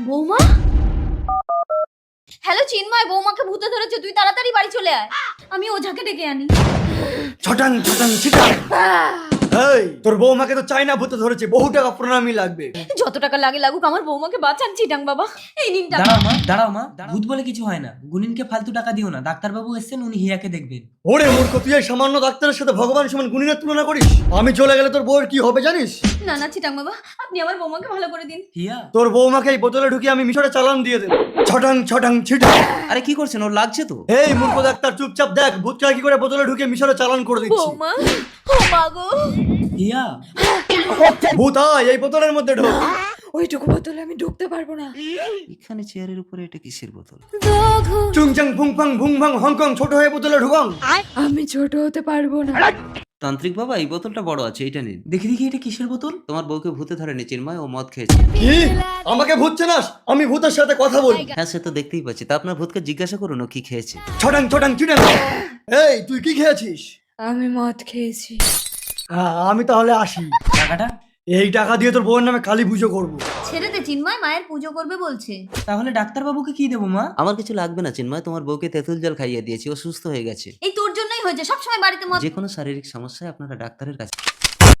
বৌমা, হ্যালো চিন্ময়, বৌমাকে ভূতে ধরেছে, তুই তাড়াতাড়ি বাড়ি চলে আয়। আমি ওঝাকে ডেকে আনি। ছটাং ছটাং ছিটাং। এই তোর বৌমাকে তো চাইনা ভূতে ধরেছে, বহু টাকা প্রণামী লাগবে। যত টাকা লাগে লাগুক, আমার বৌমাকে বাঁচান চিটাং বাবা। এই নিন টাকা। দাঁড়াও মা, ভূত বলে কিছু হয় না। গুনিনকে ফালতু টাকা দিও না, ডাক্তারবাবু এসেছেন, উনি হিয়াকে দেখবেন। ওরে মূর্খ, তুই এই সামান্য ডাক্তারের সাথে ভগবান সমান গুণিনের তুলনা করিস? আমি চলে গেলে তোর বউয়ের কি হবে জানিস? না না চিটাং বাবা, আপনি আমার বৌমাকে ভালো করে দিন। হিয়া, তোর বৌমাকে এই বোতলে ঢুকিয়ে আমি মিশরে চালান দিয়ে দেবো। ছটাং ছটাং ছিটাং। আরে কি করছেন, ওর লাগছে তো। এই মূর্খ ডাক্তার, চুপচাপ দেখ ভূতটা কি করে বোতলে ঢুকিয়ে মিশরে চালান করে দিচ্ছি। বৌমা, ও মা গো, হিয়া, ভূত আয়, এই বোতলের মধ্যে ঢোক। ওইটুকু বোতলে আমি ঢুকতে পারবো না। এখানে চেয়ারের উপরে এটা কিসের বোতল? চুংচাং ফুংফাং ভুংভাং হংকং, ছোট হয়ে বোতলে ঢুকং। আমি ছোট হতে পারবো না। তান্ত্রিক বাবা, এই বোতলটা বড় আছে, এইটা নিন। দেখি দেখি এটা কিসের বোতল? তোমার বউকে ভূতে ধরেনি চিন্ময়, ও মদ খেয়েছে। কি? আমাকে ভূত চেনাস? আমি ভূতের সাথে কথা বলি। হ্যাঁ, সে তো দেখতেই পাচ্ছি। তা আপনার ভূতকে জিজ্ঞাসা করুন ও কি খেয়েছে। ছটাং ছটাং চিটাং। এই তুই কি খেয়েছিস? আমি মদ খেয়েছি। আমি তাহলে আসি। টাকাটা? এই টাকা দিয়ে তোর বউয়ের নামে কালী পুজো করবো। ছেড়ে দে চিন্ময়, মায়ের পুজো করবে বলছে। তাহলে ডাক্তারবাবুকে কি দেবো মা? আমার কিছু লাগবে না চিন্ময়, তোমার বউকে তেঁতুল জল খাইয়ে দিয়েছি, ও সুস্থ হয়ে গেছে। এই তোর জন্যই হয়েছে, সবসময় বাড়িতে মদ। যে কোনো শারীরিক সমস্যায় আপনারা ডাক্তারের কাছে